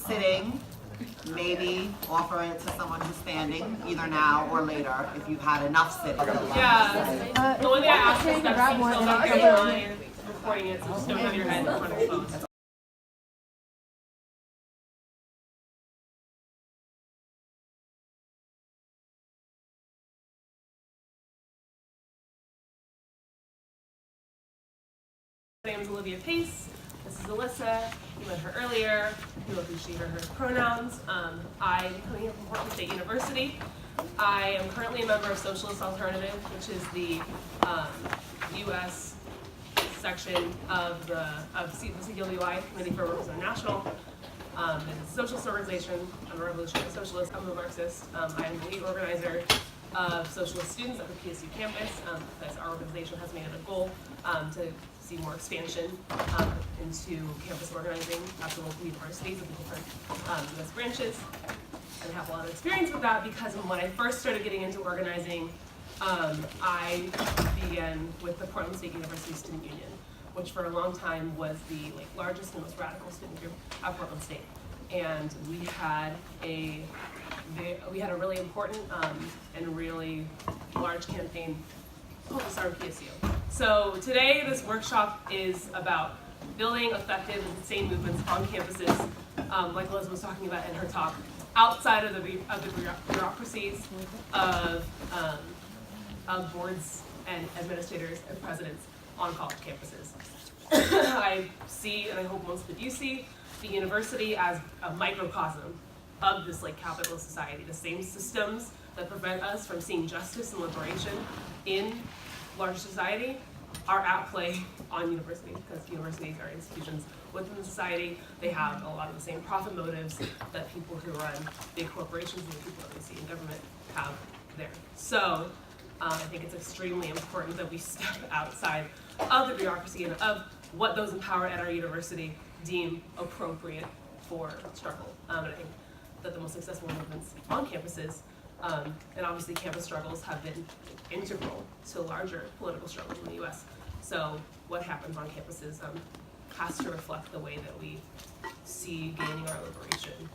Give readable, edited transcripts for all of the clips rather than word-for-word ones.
sitting, maybe offer it to someone who's standing, either now or later, if you've had enough sitting. Yeah. The only thing I asked is that you still not your line recording it, so just don't have your head in front of the phone. My name is Olivia Pace. This is Alyssa. You met her earlier. You'll appreciate her pronouns. I'm coming here from Portland State University. I am currently a member of Socialist Alternative, which is the U.S. section of the CWI, Committee for Workers International. It's a socialist organization. I'm a revolutionary socialist. I'm a Marxist. I am the lead organizer of socialist students at the PSU campus. Because our organization has made it a goal to see more expansion into campus organizing at the local universities of the different U.S. branches. And have a lot of experience with that because when I first started getting into organizing, I began with the Portland State University Student Union, which for a long time was the largest and most radical student group at Portland State. And we had a really important and really large campaign called Disarm PSU. So today this workshop is about building effective and sustained movements on campuses, like Liz was talking about in her talk, outside of the bureaucracies of boards and administrators and presidents on college campuses. I see, and I hope most of you see, the university as a microcosm of this capitalist society. The same systems that prevent us from seeing justice and liberation in larger society are at play on universities, because universities are institutions within the society. They have a lot of the same profit motives that people who run big corporations and the people that we see in government have there. So I think it's extremely important that we step outside of the bureaucracy and of what those empowered at our university deem appropriate for struggle. And I think that the most successful movements on campuses, and obviously campus struggles, have been integral to larger political struggles in the US. So what happens on campuses has to reflect the way that we see gaining our liberation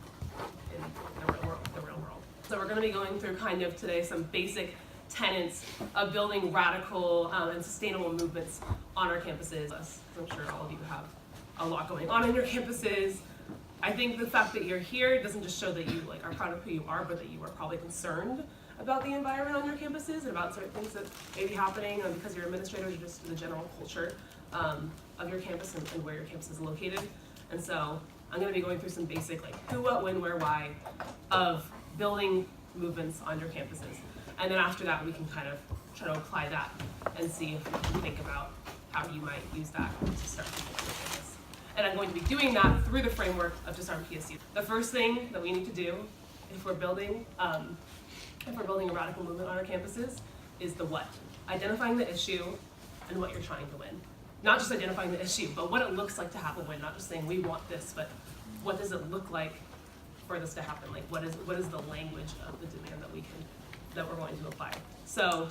in the real world. So we're going to be going through today some basic tenets of building radical and sustainable movements on our campuses. I'm sure all of you have a lot going on in your campuses. I think the fact that you're here doesn't just show that you are proud of who you are, but that you are probably concerned about the environment on your campuses and about certain things that may be happening because you're administrators or just the general culture of your campus and where your campus is located. And so I'm going to be going through some basic who, what, when, where, why of building movements on your campuses. And then after that, we can try to apply that and see if we can think about how you might use that to start your campus. And I'm going to be doing that through the framework of Disarm PSU. The first thing that we need to do if we're building a radical movement on our campuses is the what. Identifying the issue and what you're trying to win. Not just identifying the issue, but what it looks like to have a win. Not just saying we want this, but what does it look like for this to happen? What is the language of the demand that we're going to apply? So,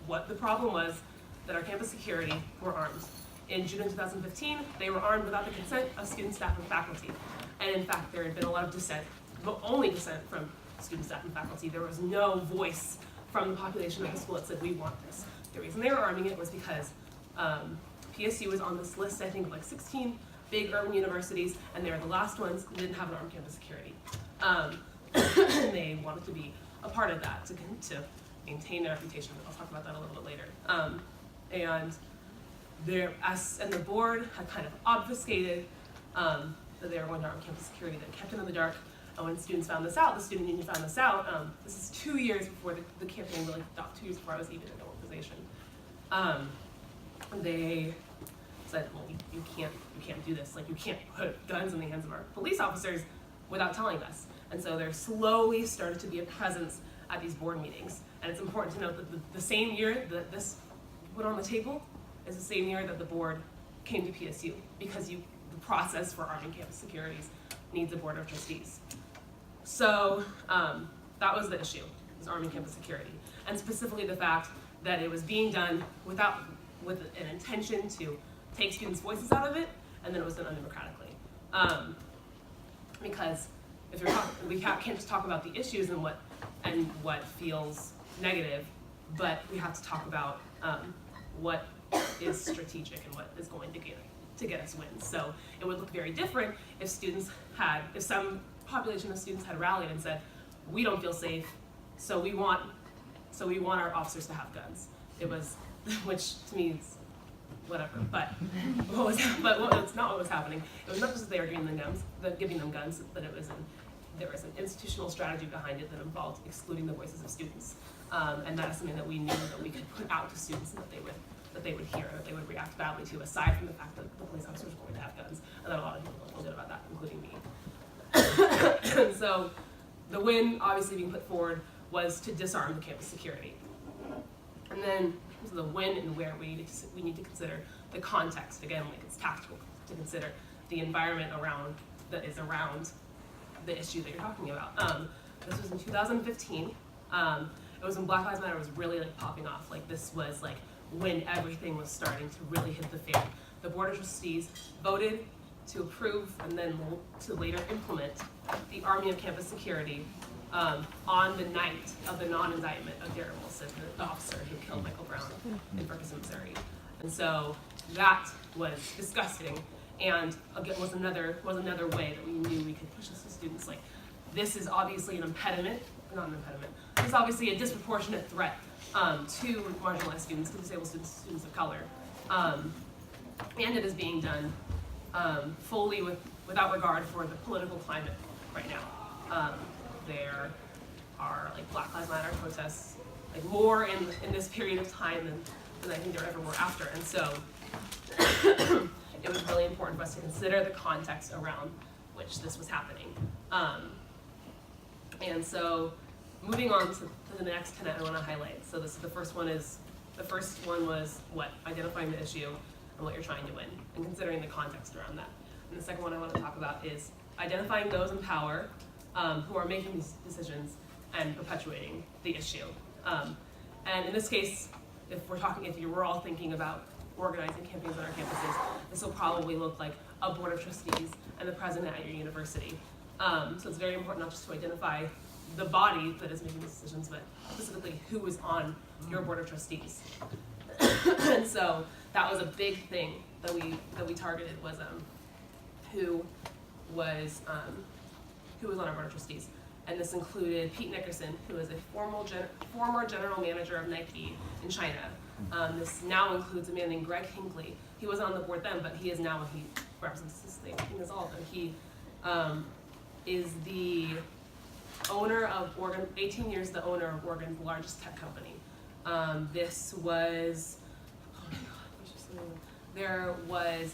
what the problem was that our campus security were armed. In June of 2015, they were armed without the consent of students, staff, and faculty. And in fact, there had been a lot of dissent, but only dissent from students, staff, and faculty. There was no voice from the population of the school that said, we want this. The reason they were arming it was because PSU was on this list, I think, of 16 big urban universities, and they were the last ones that didn't have an armed campus security. And they wanted to be a part of that to maintain their reputation. I'll talk about that a little bit later. And the board had obfuscated that they were going to arm campus security, that kept them in the dark. And when students found this out, the student union found this out. This is 2 years before the campaign really stopped, 2 years before I was even in the organization. They said, well, you can't do this. You can't put guns in the hands of our police officers without telling us. And so there slowly started to be a presence at these board meetings. And it's important to note that the same year that this put on the table is the same year that the board came to PSU, because the process for arming campus securities needs a board of trustees. So that was the issue, was arming campus security. And specifically the fact that it was being done with an intention to take students' voices out of it, and then it was done undemocratically. Because we can't just talk about the issues and what feels negative, but we have to talk about what is strategic and what is going to get us wins. So it would look very different if some population of students had rallied and said, we don't feel safe, so we want our officers to have guns. It was, which to me is whatever, but it's not what was happening. It was not just that they were giving them guns, but there was an institutional strategy behind it that involved excluding the voices of students. And that is something that we knew that we could put out to students and that they would hear, that they would react badly to, aside from the fact that the police officers were going to have guns, and that a lot of people don't feel good about that, including me. And so the win obviously being put forward was to disarm the campus security. And then the when and where we need to consider the context. Again, like it's tactical to consider the environment that is around the issue that you're talking about. This was in 2015. It was when Black Lives Matter was really like popping off. Like this was like when everything was starting to really hit the fan. The Board of Trustees voted to approve and then to later implement the Army of Campus Security on the night of the non-indictment of Darren Wilson, the officer who killed Michael Brown in Ferguson, Missouri. And so that was disgusting, and again was another way that we knew we could push this to students. Like, this is obviously not an impediment. This is obviously a disproportionate threat to marginalized students, to disabled students of color, and it is being done fully without regard for the political climate right now. There are like Black Lives Matter protests, like more in this period of time than I think there ever were after. And so it was really important for us to consider the context around which this was happening. And so moving on to the next tenet I want to highlight. So the first one was what? Identifying the issue and what you're trying to win, and considering the context around that. And the second one I want to talk about is identifying those in power who are making these decisions and perpetuating the issue. And in this case, if you were all thinking about organizing campaigns on our campuses, this will probably look like a board of trustees and the president at your university. So it's very important not just to identify the body that is making these decisions, but specifically who is on your board of trustees. And so that was a big thing that we targeted was who was on our board of trustees. And this included Pete Nickerson, who is a former general manager of Nike in China. This now includes a man named Greg Hinckley. He wasn't on the board then, but he represents this thing. He is all of them. He is the owner of Oregon, 18 years the owner of Oregon's largest tech company. There was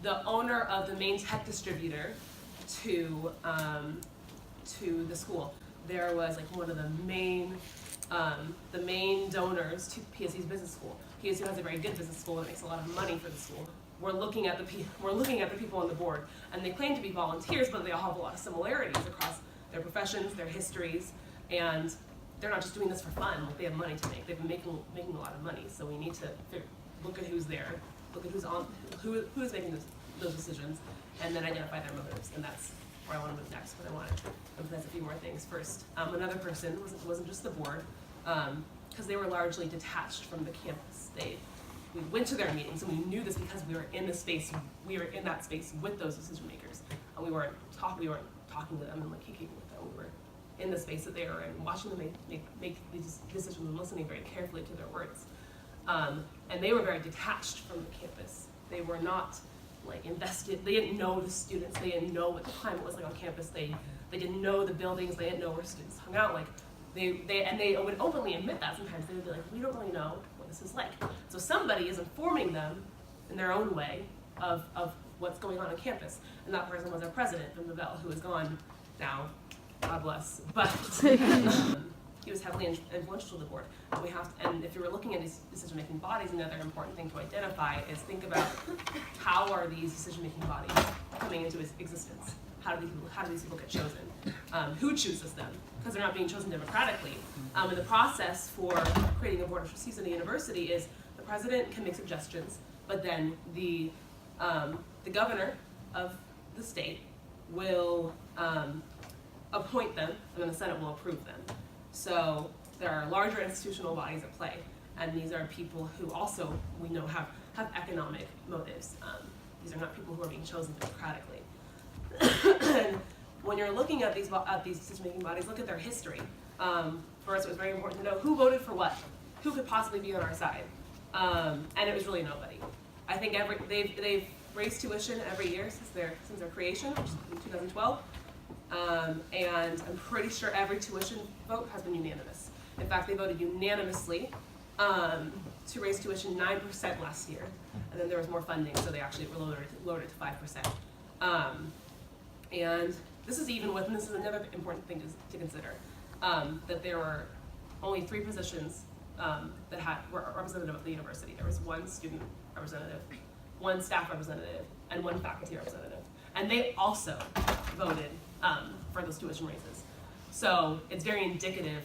the owner of the main tech distributor to the school. There was like one of the main donors to PSU's business school. PSU has a very good business school that makes a lot of money for the school. We're looking at the people on the board, and they claim to be volunteers, but they all have a lot of similarities across their professions, their histories, and they're not just doing this for fun. Like, they have money to make. They've been making a lot of money. So we need to look at who's there, look at who's making those decisions, and then identify their motives. And that's where I want to move next. But I want to emphasize a few more things. First, another person wasn't just the board, because they were largely detached from the campus. We went to their meetings, and we knew this because we were in the space. We were in that space with those decision makers, and we weren't talking to them and like kicking with them. We were in the space that they were in, watching them make these decisions and listening very carefully to their words. And they were very detached from the campus. They were not like invested. They didn't know the students. They didn't know what the climate was like on campus. They didn't know the buildings. They didn't know where students hung out. Like they would openly admit that sometimes. They would be like, we don't really know what this is like. So somebody is informing them in their own way of what's going on campus. And that person was our president, Jim Lavelle, who is gone now, God bless. But he was heavily influential to the board. And if you were looking at these decision-making bodies, another important thing to identify is think about how are these decision-making bodies coming into existence? How do these people get chosen? Who chooses them? Because they're not being chosen democratically. And the process for creating a board of trustees in a university is the president can make suggestions, but then the governor of the state will appoint them, and then the Senate will approve them. So there are larger institutional bodies at play, and these are people who also, we know, have economic motives. These are not people who are being chosen democratically. And when you're looking at these decision-making bodies, look at their history. For us, it was very important to know who voted for what, who could possibly be on our side, and it was really nobody. I think they've raised tuition every year since their creation, which is in 2012, and I'm pretty sure every tuition vote has been unanimous. In fact, they voted unanimously to raise tuition 9% last year, and then there was more funding, so they actually lowered it to 5%. And this is even with, and this is another important thing to consider, that there were only 3 positions that were representative of the university. There was 1 student representative, 1 staff representative, and 1 faculty representative. And they also voted for those tuition raises. So it's very indicative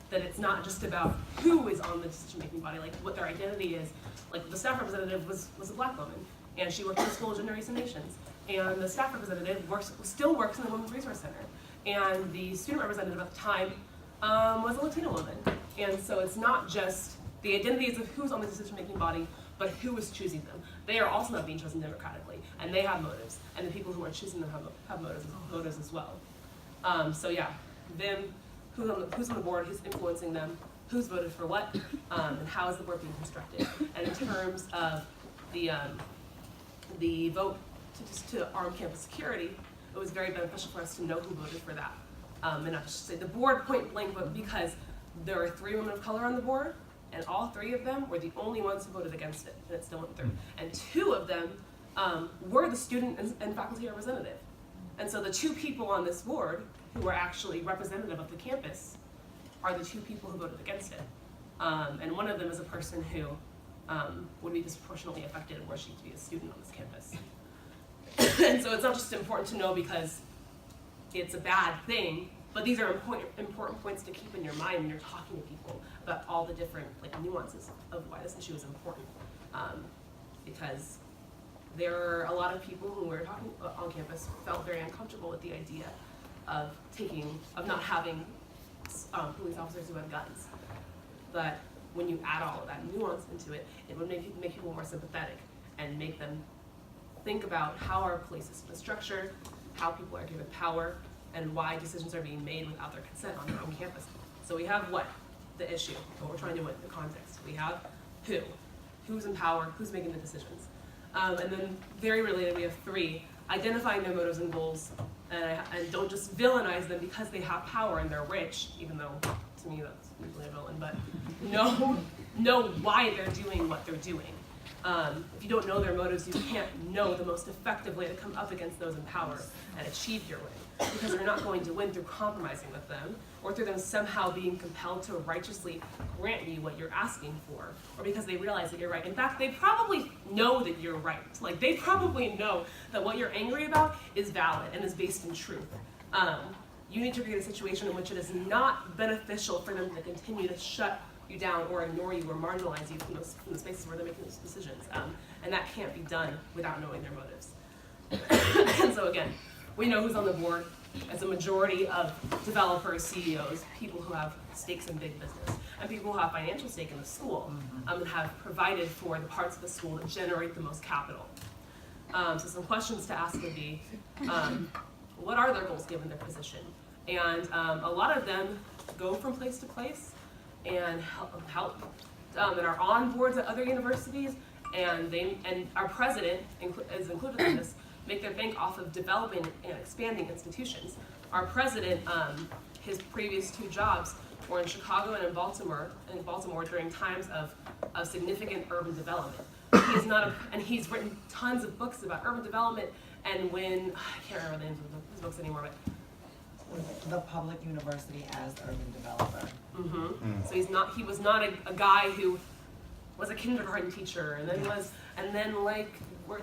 that it's not just about who is on the decision-making body, like what their identity is. Like the staff representative was a black woman, and she worked in the School of Gender Race and Nations. And the staff representative still works in the Women's Resource Center. And the student representative at the time was a Latina woman. And so it's not just the identities of who's on the decision-making body, but who is choosing them. They are also not being chosen democratically, and they have motives, and the people who are choosing them have motives as well. So yeah, who's on the board, who's influencing them, who's voted for what, and how is the board being constructed. And in terms of the vote to arm campus security, it was very beneficial for us to know who voted for that. And I should say the board point blank vote, because there are 3 women of color on the board, and all 3 of them were the only ones who voted against it, and it still went through. And 2 of them were the student and faculty representative. And so the 2 people on this board who were actually representative of the campus are the 2 people who voted against it. And one of them is a person who would be disproportionately affected were she to be a student on this campus. And so it's not just important to know because it's a bad thing, but these are important points to keep in your mind when you're talking to people about all the different nuances of why this issue is important. Because there are a lot of people who were talking on campus felt very uncomfortable with the idea of not having police officers who had guns. But when you add all of that nuance into it, it would make people more sympathetic and make them think about how our police system is structured, how people are given power, and why decisions are being made without their consent on their own campus. So we have the issue, what we're trying to do with the context. We have who's in power, who's making the decisions. And then very related, we have 3, identifying their motives and goals, and don't just villainize them because they have power and they're rich, even though to me that's usually a villain, but know why they're doing what they're doing. If you don't know their motives, you can't know the most effective way to come up against those in power and achieve your win, because you're not going to win through compromising with them, or through them somehow being compelled to righteously grant you what you're asking for, or because they realize that you're right. In fact, they probably know that you're right. Like, they probably know that what you're angry about is valid and is based in truth. You need to create a situation in which it is not beneficial for them to continue to shut you down or ignore you or marginalize you from the spaces where they're making those decisions. And that can't be done without knowing their motives. And so again, we know who's on the board as a majority of developers, CEOs, people who have stakes in big business, and people who have financial stake in the school, and have provided for the parts of the school that generate the most capital. So some questions to ask would be, what are their goals given their position? And a lot of them go from place to place and help and are on boards at other universities, and our president is included in this, make their bank off of developing and expanding institutions. Our president, his previous 2 jobs were in Chicago and in Baltimore during times of significant urban development. He is not and he's written tons of books about urban development, and when, I can't remember the names of his books anymore, but The public university as urban developer. So he was not a guy who was a kindergarten teacher and then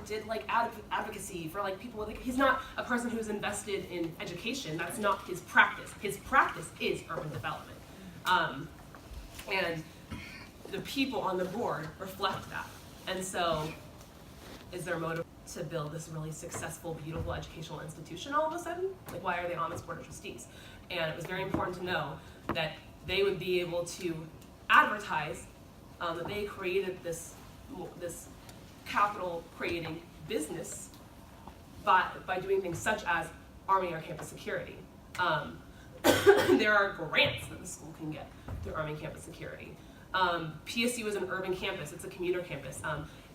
did advocacy for people with, he's not a person who's invested in education. That's not his practice. His practice is urban development. And the people on the board reflect that. And so is their motive to build this really successful, beautiful educational institution all of a sudden? Like, why are they on this board of trustees? And it was very important to know that they would be able to advertise that they created this capital creating business by doing things such as arming our campus security. There are grants that the school can get through arming campus security. PSU is an urban campus, it's a commuter campus.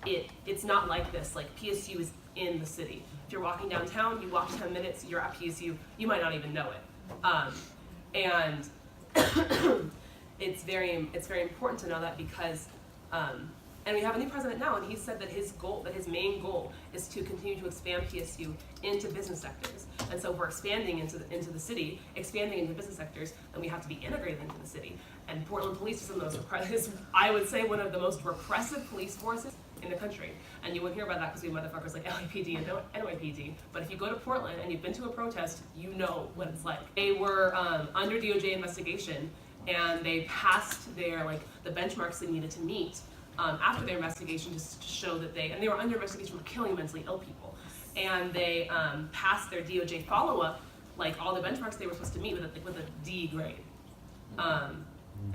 It's not like this, like PSU is in the city. If you're walking downtown, you walk 10 minutes, you're at PSU, you might not even know it. And it's very important to know that because, and we have a new president now, and he said that his main goal is to continue to expand PSU into business sectors. And so if we're expanding into the city, expanding into business sectors, then we have to be integrated into the city. And Portland Police is I would say, one of the most repressive police forces in the country. And you wouldn't hear about that because we have motherfuckers like LAPD and NYPD. But if you go to Portland and you've been to a protest, you know what it's like. They were under DOJ investigation, and they passed the benchmarks they needed to meet after their investigation, just to show that they were under investigation for killing mentally ill people. And they passed their DOJ follow-up, like all the benchmarks they were supposed to meet with a D grade.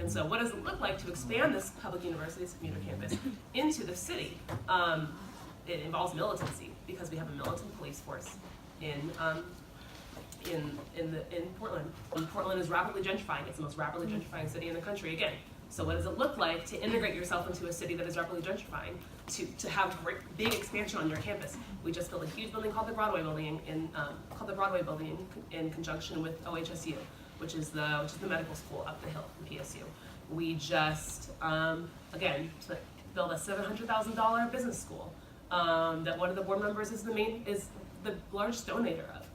And so what does it look like to expand this public university, this commuter campus, into the city? It involves militancy, because we have a militant police force in Portland. Portland is rapidly gentrifying. It's the most rapidly gentrifying city in the country again. So what does it look like to integrate yourself into a city that is rapidly gentrifying, to have big expansion on your campus? We just built a huge building called the Broadway Building in conjunction with OHSU, which is the medical school up the hill from PSU. We just again built a $700,000 business school that one of the board members is the largest donator of.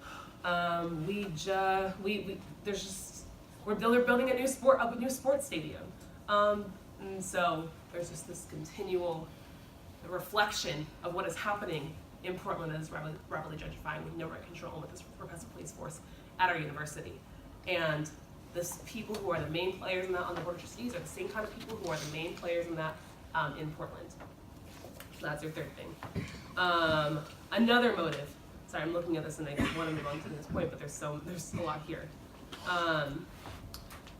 They're building a new sports stadium. And so there's just this continual reflection of what is happening in Portland that is rapidly gentrifying with no right control, with this repressive police force at our university. And the people who are the main players in that on the board of trustees are the same kind of people who are the main players in that in Portland. So that's your third thing. Another motive. Sorry, I'm looking at this and I want to move on to this point, but there's a lot here.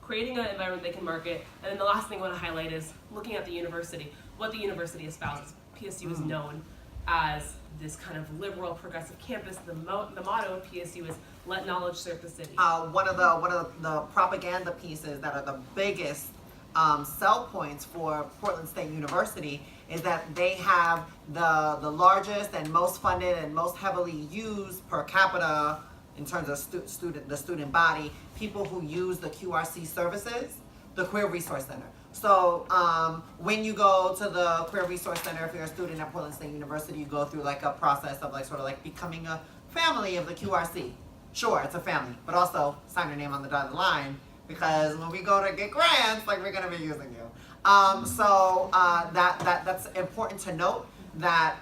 Creating an environment they can market. And then the last thing I want to highlight is looking at the university, what the university espouses. PSU is known as this kind of liberal, progressive campus. The motto of PSU is "Let knowledge serve the city." One of the propaganda pieces that are the biggest sell points for Portland State University is that they have the largest and most funded and most heavily used per capita in terms of the student body, people who use the QRC services, the Queer Resource Center. So when you go to the Queer Resource Center, if you're a student at Portland State University, you go through like a process of becoming a family of the QRC. Sure, it's a family, but also sign your name on the dotted line, because when we go to get grants, we're gonna be using you. That's important to note, that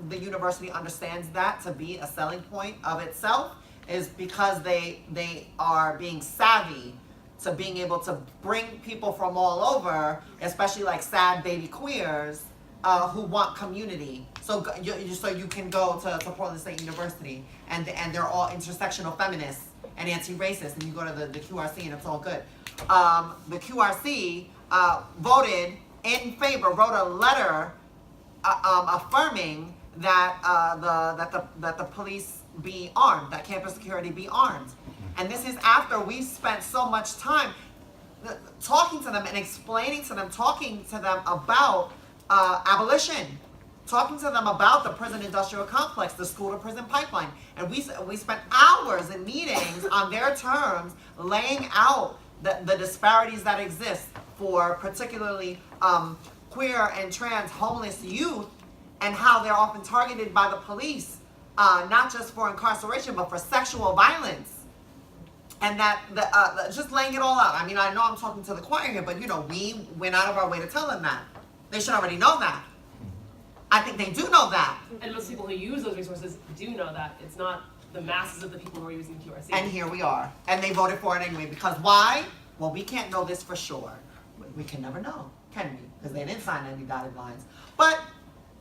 the university understands that to be a selling point of itself, is because they are being savvy to being able to bring people from all over, especially like sad baby queers who want community. So you can go to Portland State University and they're all intersectional feminists and anti-racist, and you go to the QRC and it's all good. The QRC voted in favor, wrote a letter affirming that the police be armed, that campus security be armed. And this is after we spent so much time talking to them and explaining to them, talking to them about abolition, talking to them about the prison industrial complex, the school to prison pipeline. And we spent hours in meetings on their terms laying out the disparities that exist for particularly queer and trans homeless youth, and how they're often targeted by the police, not just for incarceration, but for sexual violence. And that, just laying it all out. I mean, I know I'm talking to the choir here, but we went out of our way to tell them that. They should already know that. I think they do know that. And most people who use those resources do know that. It's not the masses of the people who are using QRC. And here we are. And they voted for it anyway. Because why? Well, we can't know this for sure. We can never know, can we? Because they didn't sign any dotted lines. But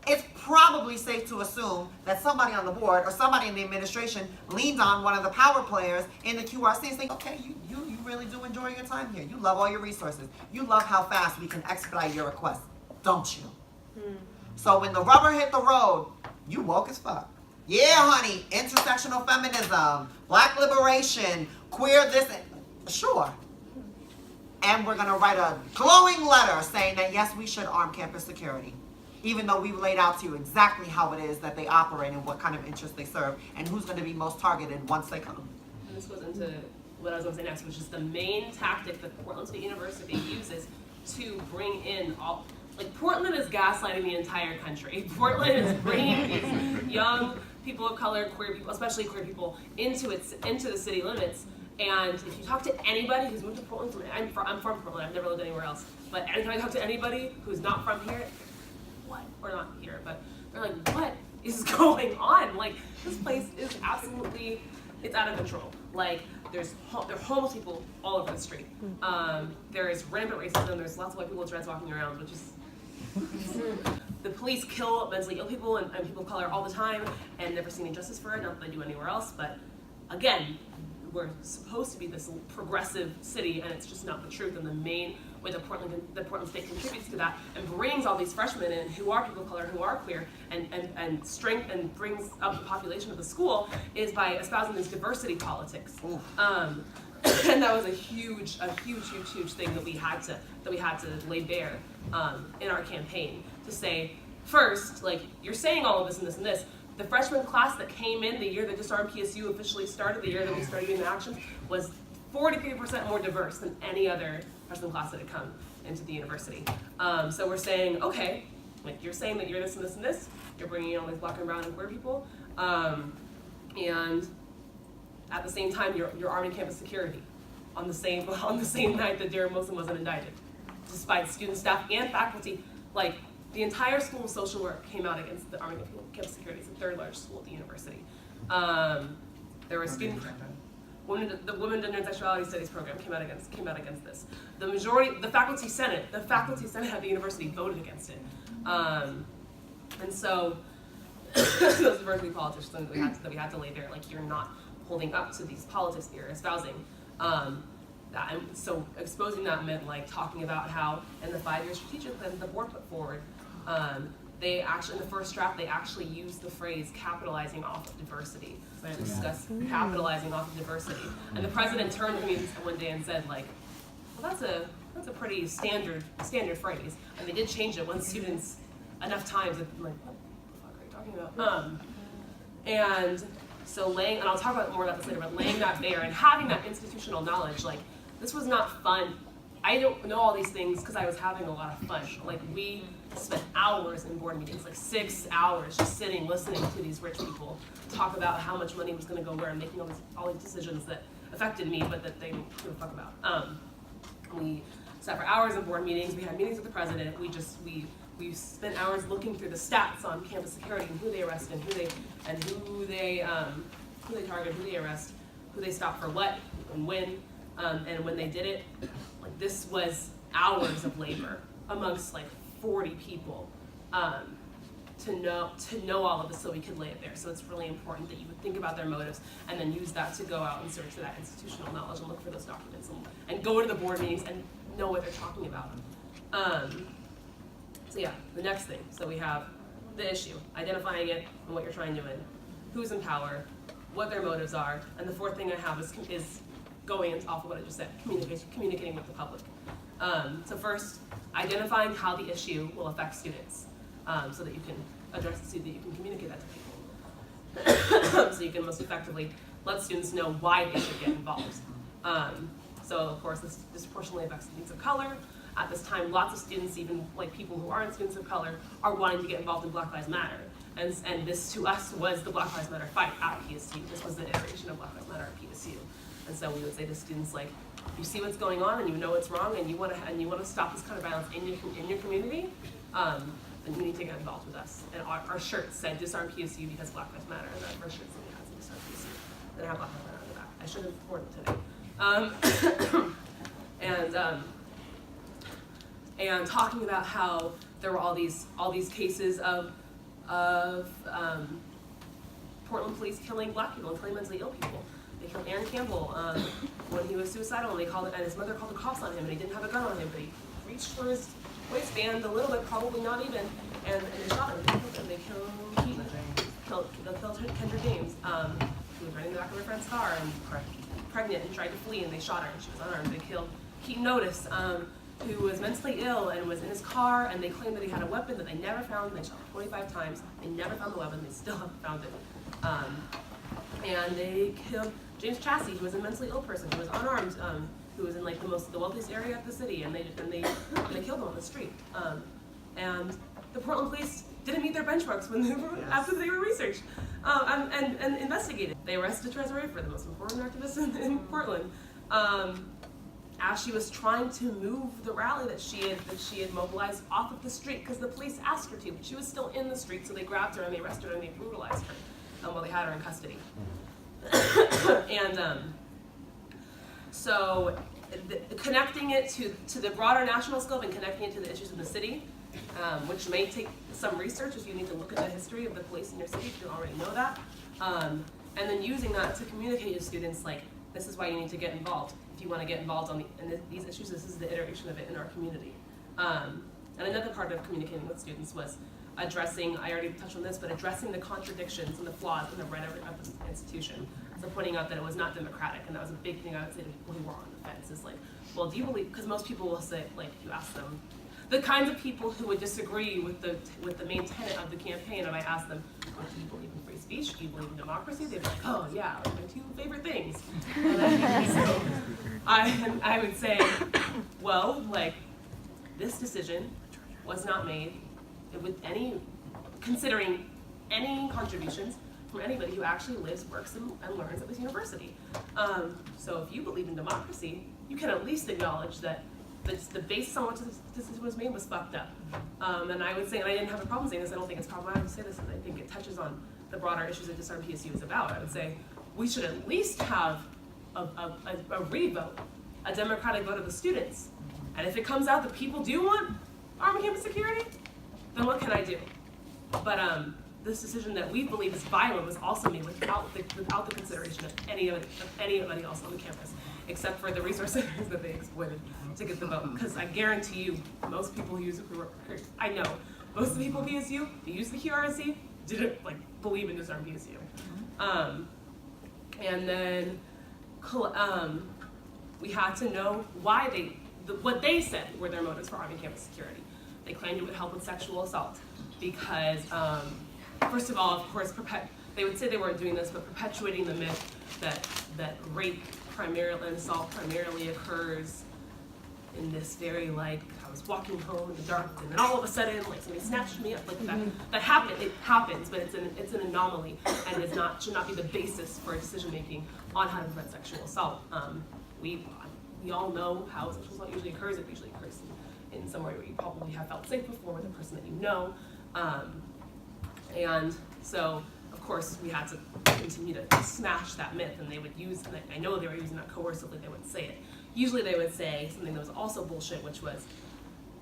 it's probably safe to assume that somebody on the board or somebody in the administration leaned on one of the power players in the QRC and saying, okay, you really do enjoy your time here. You love all your resources. You love how fast we can expedite your request, don't you? So when the rubber hit the road, you woke as fuck. Yeah, honey, intersectional feminism, black liberation, queer this, sure. And we're gonna write a glowing letter saying that yes, we should arm campus security, even though we've laid out to you exactly how it is that they operate and what kind of interests they serve and who's gonna be most targeted once they come. And this goes into what I was gonna say next, which is the main tactic that Portland State University uses to bring in all, like Portland is gaslighting the entire country. Portland is bringing these young people of color, queer people, especially queer people, into the city limits. And if you talk to anybody who's moved to Portland, I'm from Portland, I've never lived anywhere else, but anytime I talk to anybody who's not from here, what? Or not here, but they're like, what is going on? Like, this place is absolutely, it's out of control. Like, there are homeless people all over the street. There is rampant racism, there's lots of white people with dreads walking around, which is, the police kill mentally ill people and people of color all the time and never see any justice for it, not that they do anywhere else, but again, we're supposed to be this progressive city, and it's just not the truth. And the main way that Portland State contributes to that and brings all these freshmen in who are people of color, who are queer, and strength and brings up the population of the school is by espousing this diversity politics. And that was a huge thing that we had to lay bare in our campaign to say, first, like, you're saying all of this and this and this. The freshman class that came in the year that Disarm PSU officially started, the year that we started doing the actions, was 43% more diverse than any other freshman class that had come into the university. So we're saying, okay, like you're saying that you're this and this and this, you're bringing in all these black and brown and queer people, and at the same time you're arming campus security on the same night that Jared Wilson wasn't indicted, despite student, staff, and faculty, like. The entire school of social work came out against the arming of campus security. It's the third largest school at the university. There was the Women, Gender, and Sexuality Studies program came out against this. The majority, the faculty senate at the university voted against it. And so those diversity politics that we had to lay bare. Like, you're not holding up to these politics that you're espousing. And so exposing that meant like talking about how in the 5-year strategic plan that the board put forward, they actually, in the first draft, they actually used the phrase capitalizing off of diversity to discuss capitalizing off of diversity. And the president turned to me one day and said, like, well, that's a pretty standard phrase. And they did change it when students enough times, I'm like, what the fuck are you talking about? And so and I'll talk more about this later, but laying that bare and having that institutional knowledge, like, this was not fun. I don't know all these things because I was having a lot of fun. Like, we spent hours in board meetings, like 6 hours, just sitting, listening to these rich people talk about how much money was going to go where and making all these decisions that affected me, but that they didn't give a fuck about. We sat for hours in board meetings. We had meetings with the president. We spent hours looking through the stats on campus security and who they arrest and who they target, who they arrest, who they stop for what and when. And when they did it, like, this was hours of labor amongst like 40 people to know all of this so we could lay it there. So it's really important that you would think about their motives and then use that to go out and search for that institutional knowledge and look for those documents and go to the board meetings and know what they're talking about. So yeah, the next thing. So we have the issue, identifying it and what you're trying to win, who's in power, what their motives are, and the fourth thing I have is going off of what I just said, communicating with the public. So first, identifying how the issue will affect students, so that you can address it, so that you can communicate that to people. So you can most effectively let students know why they should get involved. So of course, this disproportionately affects students of color. At this time, lots of students, even like people who aren't students of color, are wanting to get involved in Black Lives Matter. And this to us was the Black Lives Matter fight at PSU. This was the iteration of Black Lives Matter at PSU. And so we would say to students, like, you see what's going on and you know what's wrong and you want to stop this kind of violence in your community, then you need to get involved with us. And our shirts said Disarm PSU because Black Lives Matter, and our first shirt said it has Disarm PSU. Then I have Black Lives Matter on the back. I should have worn it today. And talking about how there were all these cases of of Portland police killing black people and killing mentally ill people. They killed Aaron Campbell when he was suicidal, and and his mother called the cops on him, and he didn't have a gun on him, but he reached for his waistband a little bit, probably not even, and they shot him. They killed Keaton. They killed Kendra James. She was running in the back of her friend's car and pregnant and tried to flee, and they shot her, and she was unarmed. They killed Keaton Otis, who was mentally ill and was in his car, and they claimed that he had a weapon that they never found. They shot him 25 times. They never found the weapon. They still haven't found it. And they killed James Chassie, who was a mentally ill person, who was unarmed, who was in like the wealthiest area of the city, and they killed him on the street. And the Portland police didn't meet their benchmarks when they were, after they were researched and investigated. They arrested Teresa Rafer, the most important activist in Portland, as she was trying to move the rally that she had mobilized off of the street because the police asked her to, but she was still in the street, so they grabbed her and they arrested her and they brutalized her while they had her in custody. And so connecting it to the broader national scope and connecting it to the issues in the city, which may take some research if you need to look at the history of the police in your city if you don't already know that, and then using that to communicate to students like, this is why you need to get involved. If you want to get involved in these issues, this is the iteration of it in our community. And another part of communicating with students was addressing, I already touched on this, but addressing the contradictions and the flaws in the rhetoric of the institution. So pointing out that it was not democratic, and that was a big thing I would say to people who were on the fence, is like, well, do you believe, because most people will say, like, if you ask them, the kinds of people who would disagree with the main tenet of the campaign, if I ask them, well, do you believe in free speech? Do you believe in democracy? They'd be like, oh yeah, like my two favorite things. And so I would say, well, like, this decision was not made with considering any contributions from anybody who actually lives, works, and learns at this university. So if you believe in democracy, you can at least acknowledge that the basis on which this decision was made was fucked up. And I would say, and I didn't have a problem saying this, I don't think it's problematic to say this, and I think it touches on the broader issues that Disarm PSU is about. I would say we should at least have a revote, a democratic vote of the students. And if it comes out that people do want armed campus security, then what can I do? But this decision that we believe is violent was also made without the consideration of anybody else on the campus, except for the resource centers that they exploited to get the vote. Because I guarantee you, most people who use I know, most of the people at PSU who use the QRSC didn't believe in Disarm PSU. And then we had to know why what they said were their motives for arming campus security. They claimed it would help with sexual assault because, first of all, of course, they would say they weren't doing this, but perpetuating the myth that rape primarily and assault primarily occurs in this very I was walking home in the dark and then all of a sudden somebody snatched me up that happened. It happens, but it's an anomaly and should not be the basis for decision making on how to prevent sexual assault. We all know how sexual assault usually occurs. It usually occurs in somewhere where you probably have felt safe before with a person that you know. And so, of course, we had to continue to smash that myth, and they would use, and I know they were using that coercively, they would say it. Usually they would say something that was also bullshit, which was,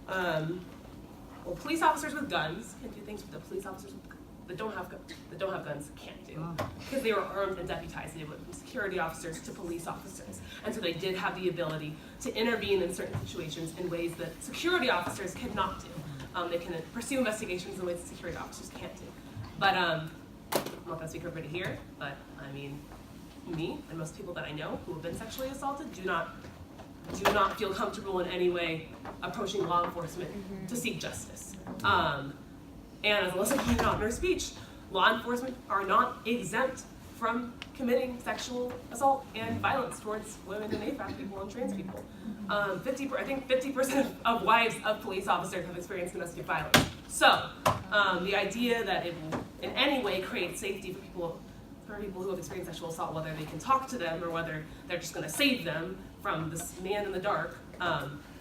well, police officers with guns can do things that police officers that don't have guns can't do. Because they were armed and deputized. They went from security officers to police officers. And so they did have the ability to intervene in certain situations in ways that security officers cannot do. They can pursue investigations in ways that security officers can't do. But I'm not gonna speak for everybody here, but I mean, me and most people that I know who have been sexually assaulted do not feel comfortable in any way approaching law enforcement to seek justice. And as Alyssa pointed out in her speech, law enforcement are not exempt from committing sexual assault and violence towards women and AFAB people and trans people. I think 50% of wives of police officers have experienced domestic violence. So the idea that it will in any way create safety for people who have experienced sexual assault, whether they can talk to them or whether they're just gonna save them from this man in the dark,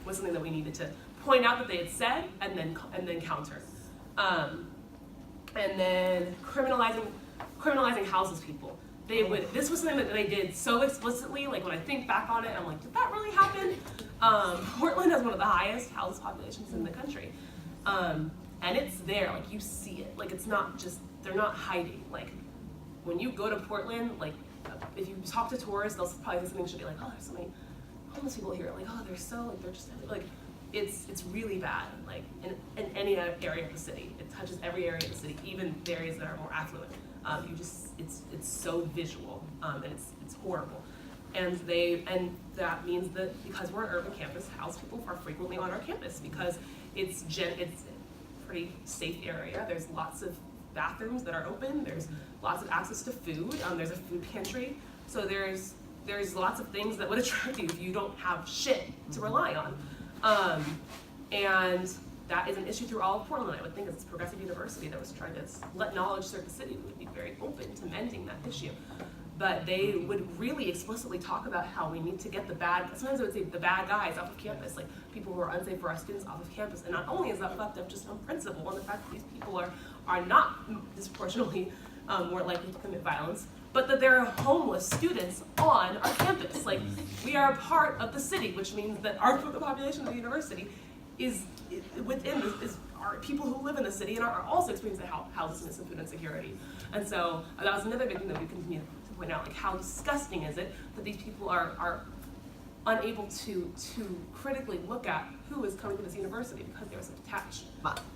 was something that we needed to point out that they had said and then counter. And then criminalizing houses people. This was something that they did so explicitly, when I think back on it, I'm like, did that really happen? Portland has one of the highest house populations in the country. and it's there, like you see it, like it's not just, they're not hiding. Like when you go to Portland, like if you talk to tourists, they'll probably think something should be like, oh, there's so many homeless people here, like, oh, they're so, like, they're just, like, it's really bad, like, in any area of the city. It touches every area of the city, even the areas that are more affluent. It's so visual, and it's horrible. And that means that because we're an urban campus, house people are frequently on our campus because it's a pretty safe area. There's lots of bathrooms that are open. There's lots of access to food. There's a food pantry. So there's lots of things that would attract you if you don't have shit to rely on. And that is an issue through all of Portland. I would think it's a progressive university that was trying to let knowledge serve the city would be very open to mending that issue. But they would really explicitly talk about how we need to get sometimes I would say the bad guys off of campus, like people who are unsafe for our students off of campus. And not only is that fucked up just on principle, and the fact that these people are not disproportionately more likely to commit violence, but that there are homeless students on our campus. Like, we are a part of the city, which means that the population of the university is are people who live in the city and are also experiencing homelessness and food insecurity. And so that was another big thing that we continue to point out, like how disgusting is it that these people are unable to critically look at who is coming to this university because they're so detached.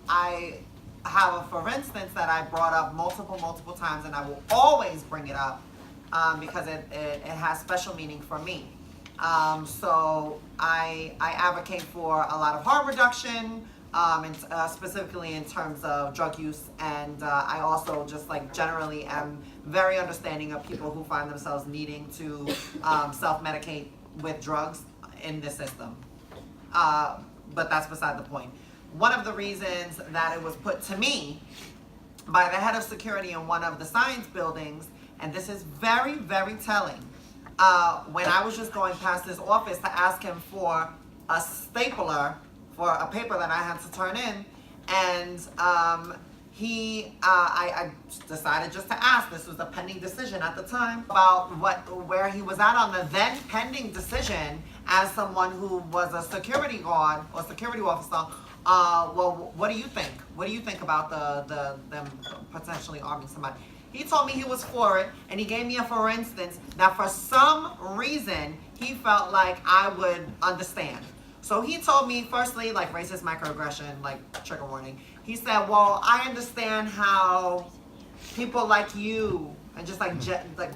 I have a for instance that I brought up multiple times, and I will always bring it up because it has special meaning for me. So I advocate for a lot of harm reduction, and specifically in terms of drug use, and I also just like generally am very understanding of people who find themselves needing to self-medicate with drugs in the system. But that's beside the point. One of the reasons that it was put to me by the head of security in one of the science buildings, and this is very, very telling, when I was just going past his office to ask him for a stapler for a paper that I had to turn in, and I decided just to ask, this was a pending decision at the time, about where he was at on the then pending decision as someone who was a security guard or security officer. Well, what do you think? What do you think about them potentially arming somebody? He told me he was for it, and he gave me a for instance that for some reason he felt like I would understand. So he told me, firstly, like racist microaggression, like trigger warning. He said, well, I understand how people like you, and just like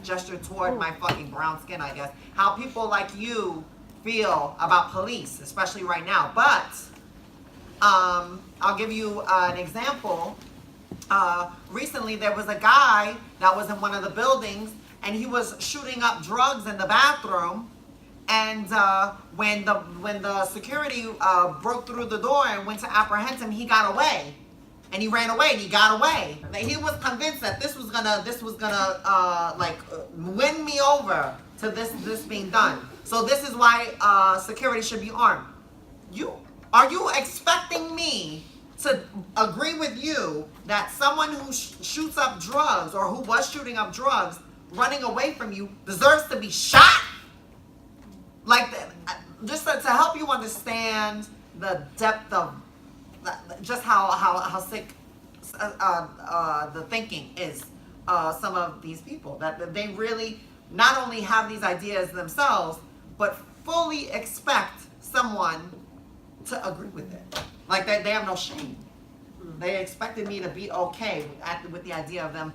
gesture toward my fucking brown skin, I guess, how people like you feel about police, especially right now. But I'll give you an example. Recently there was a guy that was in one of the buildings, and he was shooting up drugs in the bathroom, and when the security broke through the door and went to apprehend him, he got away, and he ran away, and he got away. He was convinced that this was gonna win me over to this being done. So this is why security should be armed. Are you expecting me to agree with you that someone who shoots up drugs, or who was shooting up drugs, running away from you, deserves to be shot? Like, just to help you understand the depth of just how sick the thinking is. Some of these people, that they really not only have these ideas themselves, but fully expect someone to agree with it. Like, they have no shame. They expected me to be okay with the idea of them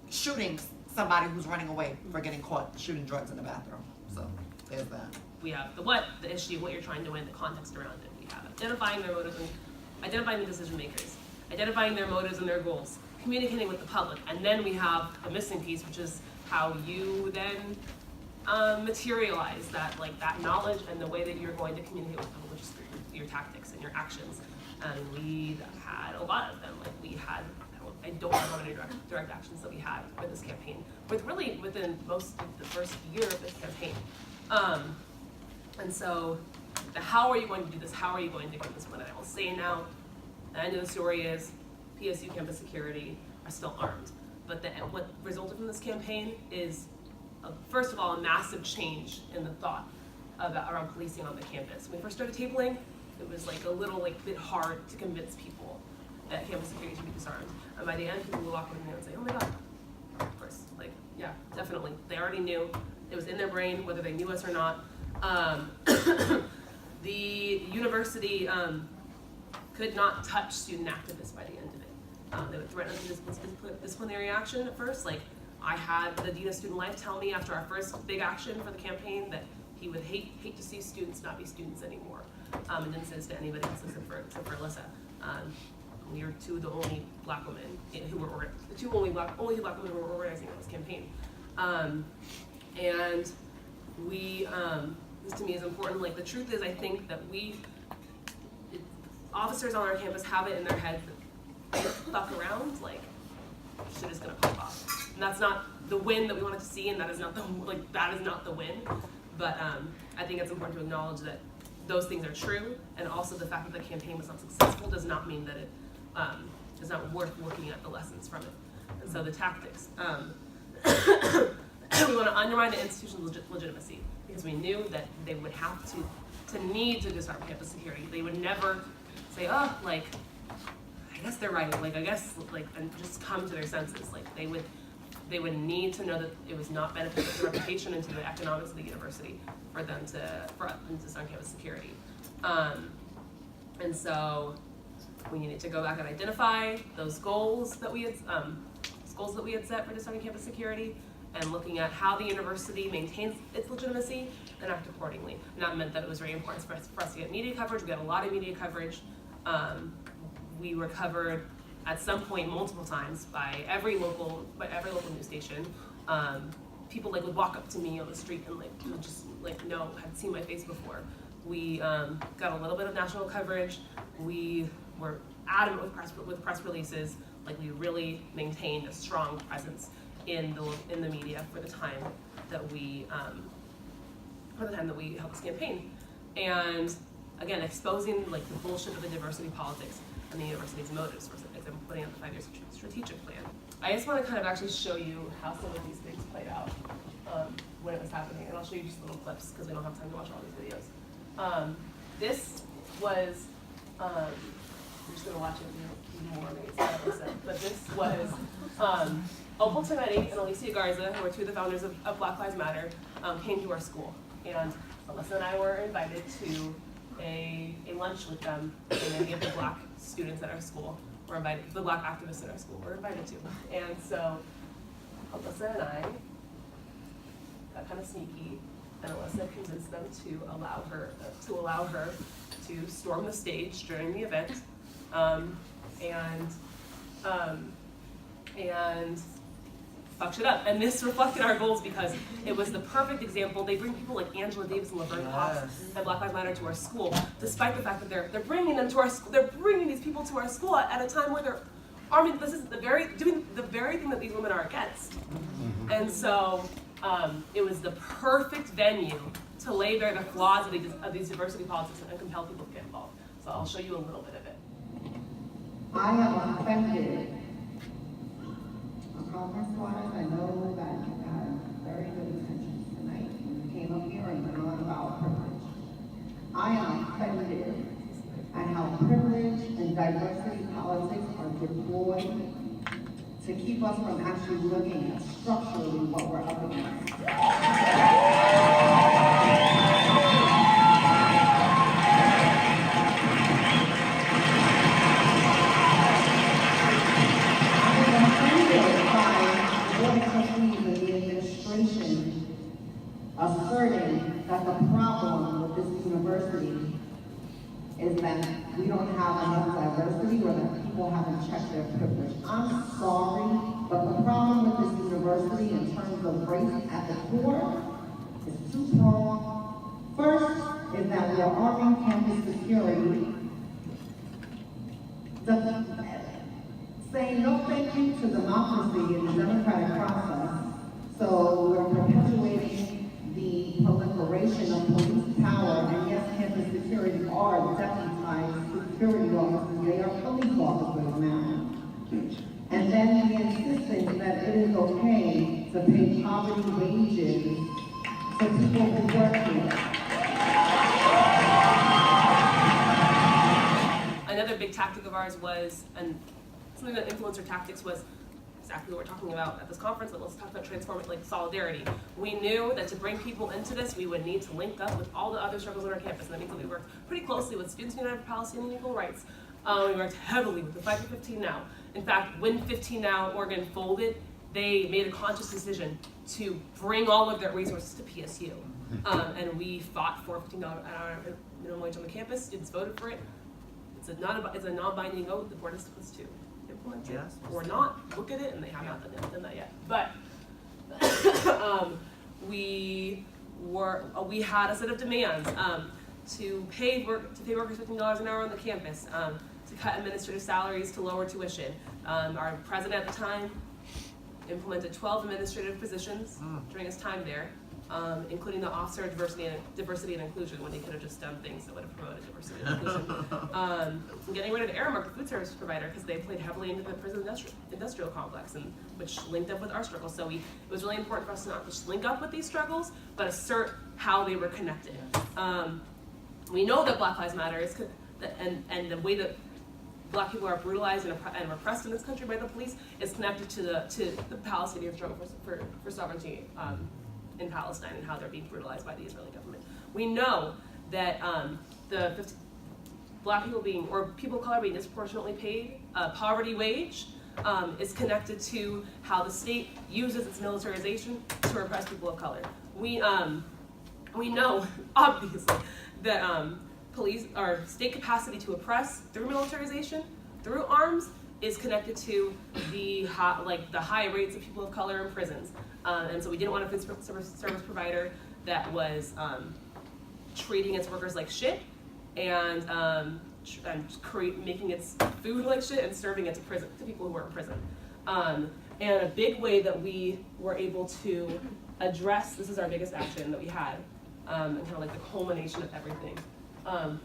shooting somebody who's running away for getting caught shooting drugs in the bathroom. So there's that. We have the issue, what you're trying to win, the context around it. We have identifying their motives, and identifying the decision makers, identifying their motives and their goals, communicating with the public, and then we have the missing piece, which is how you then materialize that knowledge and the way that you're going to communicate with people, which is through your tactics and your actions. And we had a lot of them. Like, we had, I don't know how many direct actions that we had for this campaign, within most of the first year of this campaign. And so, how are you going to do this? How are you going to get this one? And I will say now, the end of the story is PSU campus security are still armed. But what resulted from this campaign is, first of all, a massive change in the thought around policing on the campus. When we first started tabling, it was a little bit hard to convince people that campus security should be disarmed. And by the end, people will walk in there and say, oh my God, of course, like, yeah, definitely. They already knew. It was in their brain, whether they knew us or not. The university could not touch student activists by the end of it. They would threaten disciplinary action at first. Like, I had the Dean of Student Life tell me after our first big action for the campaign that he would hate to see students not be students anymore. And didn't say this to anybody else except for Alyssa. We were two of the only black women who were only black women who were organizing this campaign. And we, this to me is important. Like, the truth is, I think that officers on our campus have it in their head that fuck around, like, shit is gonna pop off. And that's not the win that we wanted to see, and that is not the win. But I think it's important to acknowledge that those things are true, and also the fact that the campaign was not successful does not mean that it is not worth looking at the lessons from it. And so the tactics. We want to undermine the institution's legitimacy, because we knew that they would have to need to disarm campus security. They would never say, oh, like, I guess they're right, like, I guess, like, and just come to their senses. Like, they would need to know that it was not beneficial to the reputation and to the economics of the university for them to disarm campus security. And so we needed to go back and identify those goals that we had set for disarming campus security, and looking at how the university maintains its legitimacy and act accordingly. And that meant that it was very important for us to get media coverage. We got a lot of media coverage. We were covered at some point multiple times by every local news station. People like would walk up to me on the street and like would just like had seen my face before. We got a little bit of national coverage. We were adamant with press releases. Like, we really maintained a strong presence in the media for the time that we held this campaign. And again, exposing like the bullshit of the diversity politics and the university's motives for putting out the 5-year strategic plan. I just want to kind of actually show you how some of these things played out when it was happening, and I'll show you just little clips because we don't have time to watch all these videos. This was, I'm just going to watch it even more, maybe it's not what I said, but this was Opal Tometi and Alicia Garza, who are two of the founders of Black Lives Matter, came to our school, and Alyssa and I were invited to a lunch with them, and many of the black students at our school were invited, the black activists at our school were invited to. And so Alyssa and I got kind of sneaky, and Alyssa convinced them to allow her to storm the stage during the event, and fuck shit up. And this reflected our goals because it was the perfect example. They bring people like Angela Davis and Laverne Cox and Black Lives Matter to our school, despite the fact that they're bringing them to our school. They're bringing these people to our school at a time where they're arming. This is doing the very thing that these women are against. And so it was the perfect venue to lay bare the flaws of these diversity politics and compel people to get involved. So I'll show you a little bit of it. I am offended. Conference-wise, I know that you had very good intentions tonight when you came up here and you learned about privilege. I am offended at how privilege and diversity politics are deployed to keep us from actually looking at structurally what we're up against. Asserting that the problem with this university is that we don't have enough diversity or that people haven't checked their privilege. I'm sorry, but the problem with this university in terms of race at the core is two-pronged. First is that we are arming campus security, saying no thank you to democracy in the democratic process. So we're perpetuating the proliferation of police power, and yes, campus security are deputized security officers. They are police officers now. And then the insistence that it is okay to pay poverty wages for people who work here. Another big tactic of ours was, and something that influenced our tactics was exactly what we're talking about at this conference, but let's talk about transforming, like solidarity. We knew that to bring people into this, we would need to link up with all the other struggles on our campus, and that means that we worked pretty closely with Students United for Palestinian Equal Rights. We worked heavily with the Fight for 15 Now. In fact, when 15 Now Oregon folded, they made a conscious decision to bring all of their resources to PSU. And we fought for $15 an hour minimum wage on the campus. Students voted for it. It's a non-binding vote. The board is supposed to implement it or not. Look at it, and they have not done that yet. But we had a set of demands to pay workers $15 an hour on the campus, to cut administrative salaries, to lower tuition. Our president at the time implemented 12 administrative positions during his time there, including the Officer of Diversity and Inclusion, when they could have just done things that would have promoted diversity and inclusion. Getting rid of Aramark, the food service provider, because they played heavily into the prison industrial complex, and which linked up with our struggles. So it was really important for us to not just link up with these struggles, but assert how they were connected. We know that Black Lives Matter is, and the way that Black people are brutalized and repressed in this country by the police is connected to the Palestinian struggle for sovereignty in Palestine, and how they're being brutalized by the Israeli government. We know that Black people or people of color being disproportionately paid poverty wage is connected to how the state uses its militarization to repress people of color. We know, obviously, that police or state capacity to oppress through militarization, through arms, is connected to the high rates of people of color in prisons. And so we didn't want a food service provider that was treating its workers like shit and making its food like shit and serving it to people who were in prison. And a big way that we were able to address, this is our biggest action that we had, and kind of like the culmination of everything,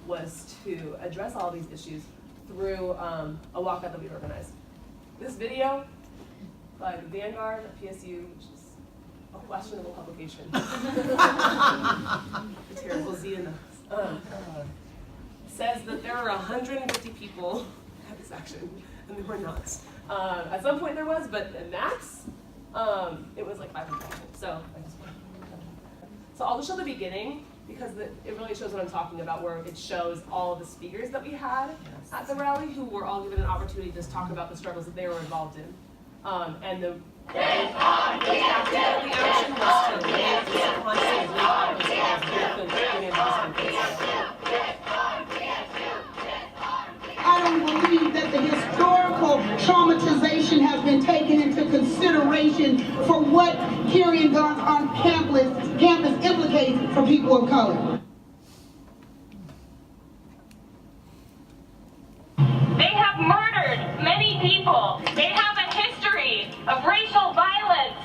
was to address all these issues through a walkout that we organized. This video by the Vanguard at PSU, which is a questionable publication. The terrible Z in the says that there are 150 people at this action, and there were not. At some point there was, but at max, it was like 500 people. So I'll just show the beginning, because it really shows what I'm talking about, where it shows all of the speakers that we had at the rally, who were all given an opportunity to just talk about the struggles that they were involved in. And the tactic of the action was to make this constant link up I don't believe that the historical traumatization has been taken into consideration for what carrying guns on campus implicates for people of color. They have murdered many people. They have a history of racial violence.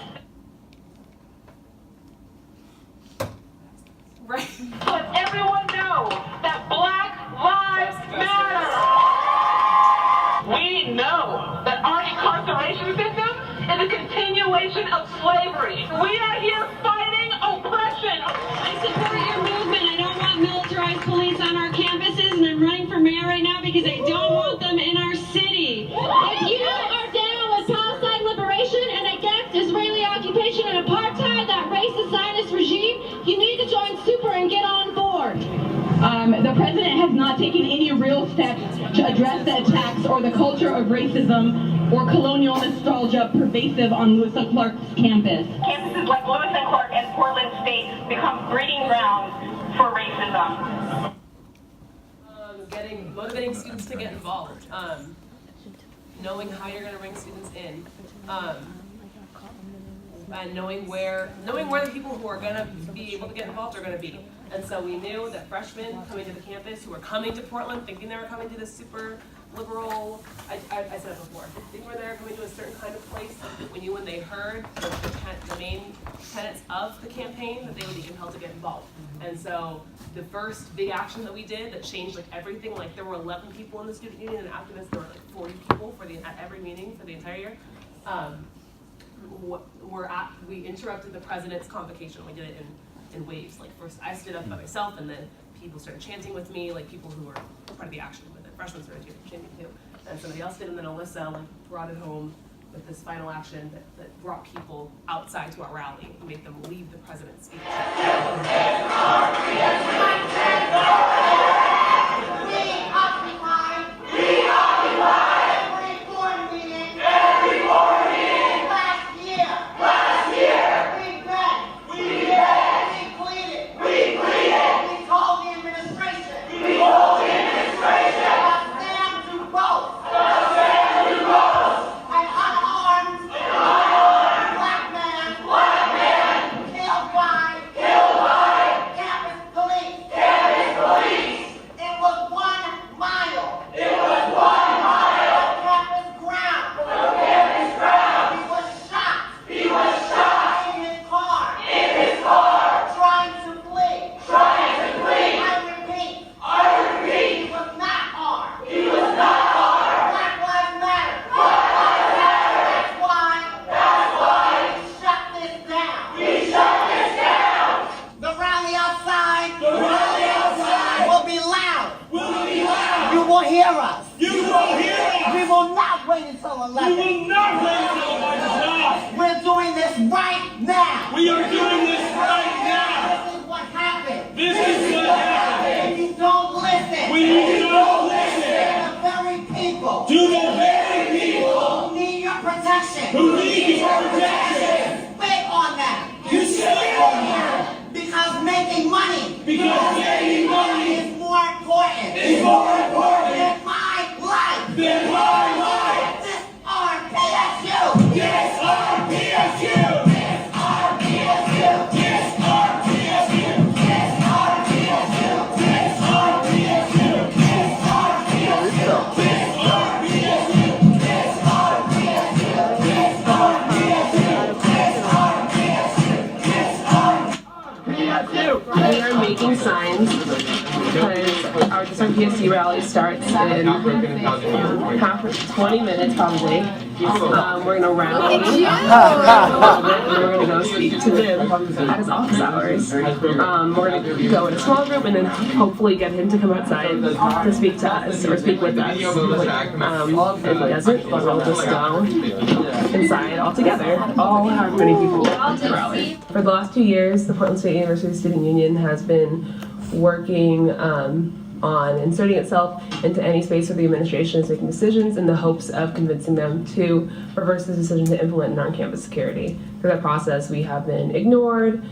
Right. Let everyone know that Black Lives Matter. We know that our incarceration system is a continuation of slavery. We are here fighting oppression. I support your movement. I don't want militarized police on our campuses, and I'm running for mayor right now because I don't want them in our city. If you are down with Palestine liberation and against Israeli occupation and apartheid, that racist Zionist regime, you need to join Super and get on board. The president has not taken any real steps to address the attacks or the culture of racism or colonial nostalgia pervasive on Lewis and Clark's campus. Campuses like Lewis and Clark and Portland State become breeding grounds for racism. Motivating students to get involved, knowing how you're going to bring students in, and knowing where the people who are going to be able to get involved are going to be. And so we knew that freshmen coming to the campus who were coming to Portland thinking they were coming to this super liberal, I said it before, thinking they were coming to a certain kind of place, we knew when they heard the main tenets of the campaign that they would be compelled to get involved. And so the first big action that we did that changed like everything, like there were 11 people in the student union, and after this there were like 40 people at every meeting for the entire year. We interrupted the president's convocation. We did it in waves. Like first I stood up by myself, and then people started chanting with me, like people who were part of the action with it. freshmen started chanting too, and somebody else did, and then Alyssa like brought it home with this final action that brought people outside to our rally and made them leave the president's speech. We are making signs because our Disarm PSU rally starts in 20 minutes probably. We're gonna rally a little bit, and we're gonna go speak to Dim at his office hours. We're gonna go in a small group and then hopefully get him to come outside to speak to us or speak with us. If he doesn't, we'll just go inside all together, all however many people to rally. For the last 2 years, the Portland State University Student Union has been working on inserting itself into any space where the administration is making decisions in the hopes of convincing them to reverse the decision to implement on-campus security. Through that process, we have been ignored,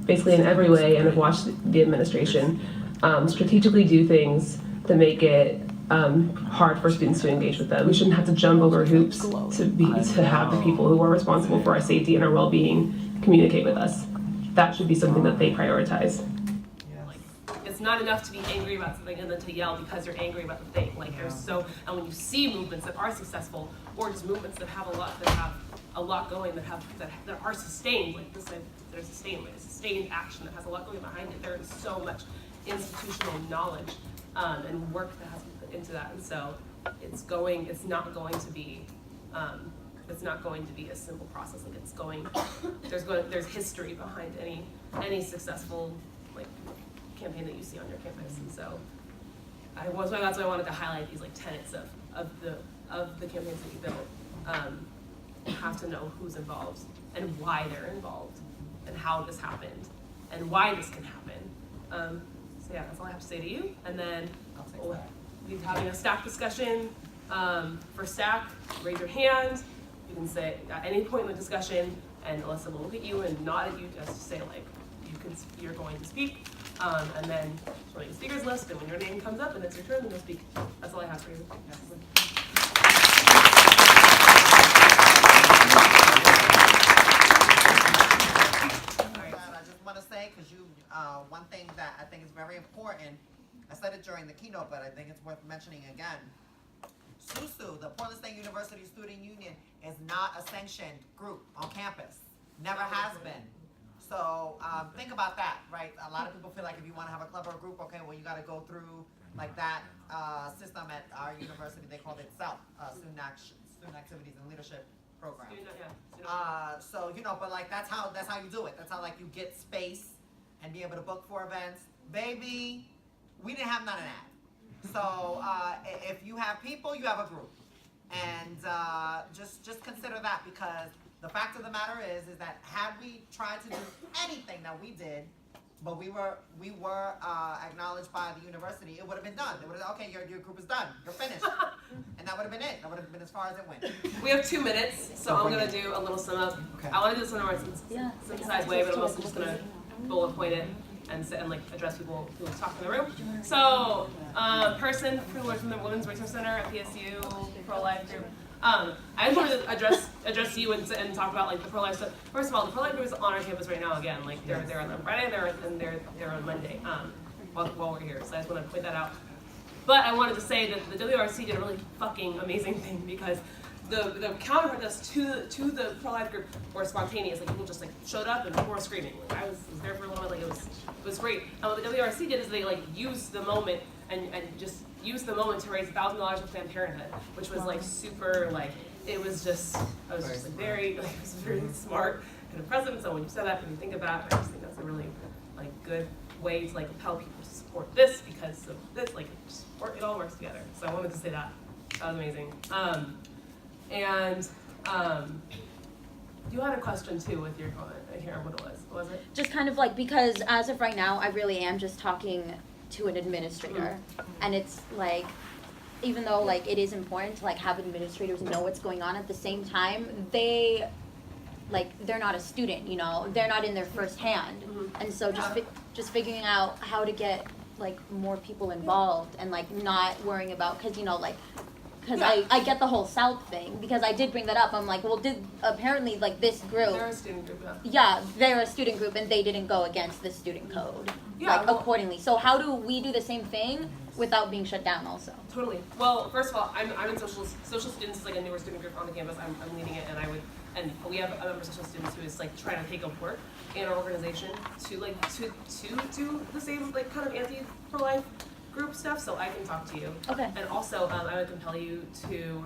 basically in every way, and have watched the administration strategically do things to make it hard for students to engage with them. We shouldn't have to jump over hoops to have the people who are responsible for our safety and our well-being communicate with us. That should be something that they prioritize. It's not enough to be angry about something and then to yell because you're angry about the thing. Like and when you see movements that are successful, or just movements that have a lot going, that are sustained, like this, they're sustained, like a sustained action that has a lot going behind it. There is so much institutional knowledge and work that has been put into that, and so it's not going to be a simple process. Like there's history behind any successful like campaign that you see on your campus, and so that's why I wanted to highlight these like tenets of the campaigns that you built. You have to know who's involved and why they're involved and how this happened and why this can happen. So yeah, that's all I have to say to you. And then we'll be having a stack discussion. For stack, raise your hand. You can say at any point in the discussion, and Alyssa will look at you and nod at you just to say like you're going to speak. And then show you the speakers list, and when your name comes up and it's your turn, then you'll speak. That's all I have for you. I just want to say, because one thing that I think is very important, I said it during the keynote, but I think it's worth mentioning again. SUSU, the Portland State University Student Union, is not a sanctioned group on campus. Never has been. So think about that, right? A lot of people feel like if you want to have a club or a group, okay, well, you got to go through like that system at our university. They call it SELF, Student Activities and Leadership Program. So but like that's how you do it. That's how like you get space and be able to book for events. Baby, we didn't have none of that. So if you have people, you have a group, and just consider that, because the fact of the matter is that had we tried to do anything that we did, but we were acknowledged by the university, it would have been done. They would have, okay, your group is done, you're finished, and that would have been it. That would have been as far as it went. We have 2 minutes, so I'm gonna do a little sum up. Okay. I want to do this in a more synthesized way, but I'm also just gonna bullet point it and sit and like address people who talk in the room. So, person who works in the Women's Resource Center at PSU, pro-life group. I just wanted to address you and talk about like the pro-life stuff. First of all, the pro-life group is on our campus right now again. Like they're on Friday, they're on Monday. While we're here, so I just want to point that out. But I wanted to say that the WRC did a really fucking amazing thing, because the counterprotests to the pro-life group were spontaneous. Like people just like showed up and people were screaming. Like I was there for a little bit. Like it was great. And what the WRC did is they like used the moment and just used the moment to raise $1,000 for Planned Parenthood, which was like super like it was just like very like it was very smart kind of presence. So when you said that, when you think of that, I just think that's a really like good way to like compel people to support this because of this. Like it all works together. So I wanted to say that. That was amazing. You had a question too with your comment. I can't remember what it was. What was it? Just kind of like, because as of right now, I really am just talking to an administrator. And it's like, even though like it is important to like have administrators know what's going on, at the same time, they're not a student, you know, they're not in their first hand. And so just figuring out how to get like more people involved and like not worrying about, cause you know, like, because I get the whole South thing, because I did bring that up. I'm like, well, apparently like this group. They're a student group, Yeah, they're a student group and they didn't go against the student code, accordingly. So how do we do the same thing without being shut down also? Totally. Well, first of all, I'm in social students is like a newer student group on the campus. I'm leading it, and we have a member of social students who is like trying to take up work in our organization to do the same like kind of anti-pro-life group stuff, so I can talk to you. Okay. And also, I would compel you to,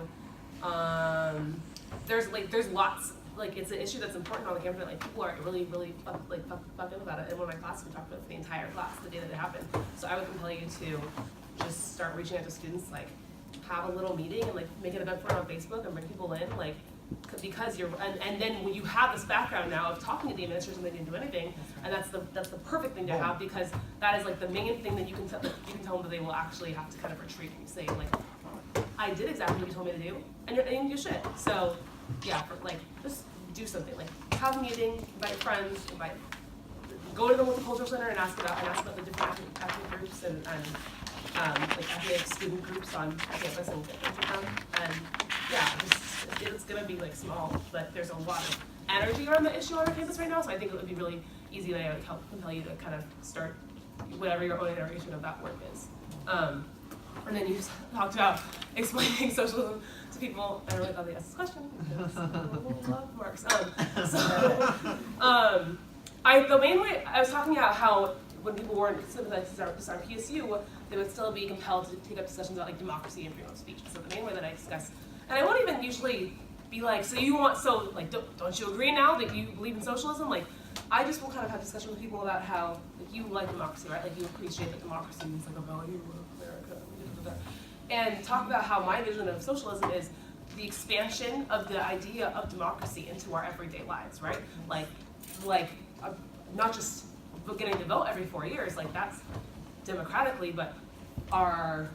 there's lots, like it's an issue that's important on the campus, like people are really fucked up about it. And one of my classes, we talked about it for the entire class, the day that it happened. So I would compel you to just start reaching out to students, like have a little meeting and like make an event for it on Facebook and bring people in, like, because and then when you have this background now of talking to the administrators and they didn't do anything, and that's the perfect thing to have, because that is like the main thing that you can tell them that they will actually have to kind of retreat and say like, I did exactly what you told me to do, and you should. So yeah, just do something, like have a meeting, invite friends, go to the multicultural center and ask about the different ethnic groups and like ethnic student groups on campus and get them from them. And yeah, it's gonna be like small, but there's a lot of energy around the issue on our campus right now, so I think it would be really easy that I would compel you to kind of start whatever your own iteration of that work is. And then you talked about explaining socialism to people. I really thought they asked this question because I love Marx. The main way I was talking about how when people weren't sympathizing to Disarm PSU, they would still be compelled to take up discussions about like democracy and freedom of speech. So the main way that I discuss, and I won't even usually be like, don't you agree now that you believe in socialism? Like, I just will kind of have discussion with people about how like you like democracy, right? Like you appreciate that democracy is like a value of America, and talk about how my vision of socialism is the expansion of the idea of democracy into our everyday lives, right? Like not just getting to vote every 4 years, like that's democratically, but our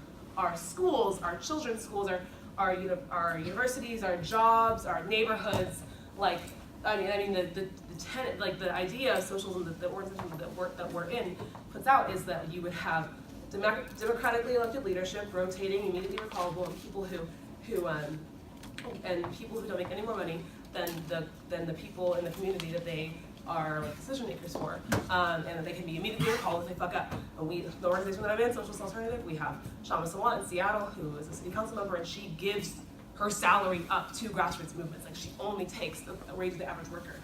schools, our children's schools, our universities, our jobs, our neighborhoods, like I mean the tenet, like the idea of socialism that the organization that we're in puts out is that you would have democratically elected leadership, rotating, immediately recallable, and people who don't make any more money than the people in the community that they are like decision makers for, and that they can be immediately recalled if they fuck up. And the organization that I'm in, Socialist Alternative, we have Shama Sawant in Seattle, who is a city council member, and she gives her salary up to grassroots movements. Like she only takes the wage of the average worker.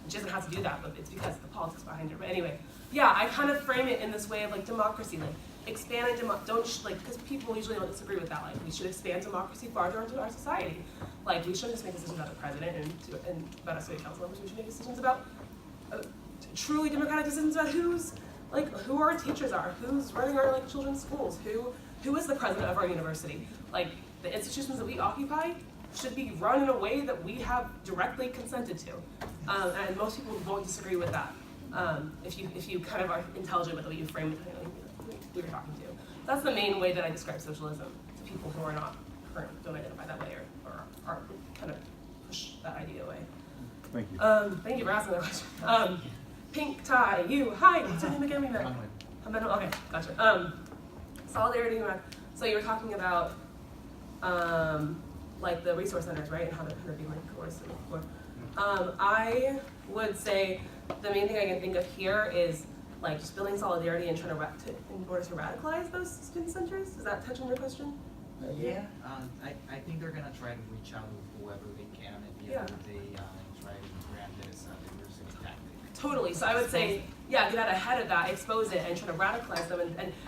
She doesn't have to do that, but it's because of the politics behind her. But anyway, yeah, I kind of frame it in this way of like democracy, like expanding because people usually don't disagree with that. Like we should expand democracy farther into our society. Like we shouldn't just make decisions about the president and about our city council members. We should make decisions about truly democratic decisions about who our teachers are, who's running our like children's schools, who who is the president of our university? Like, the institutions that we occupy should be run in a way that we have directly consented to. And most people won't disagree with that. If you kind of are intelligent with the way you frame it, who you're talking to. That's the main way that I describe socialism to people who are not current, don't identify that way, or are kind of push that idea away. Thank you. Thank you for asking that question. Pink tie, you, hi, what's your name again? Okay, gotcha. Solidarity, so you were talking about like the resource centers, right, and how they're being like coerced before. I would say the main thing I can think of here is like just building solidarity and trying in order to radicalize those student centers. Does that touch on your question? Yeah, I think they're gonna try to reach out to whoever they can at the end of the day and try to grant this diversity tactic. Totally. So I would say, yeah, get out ahead of that, expose it, and try to radicalize them,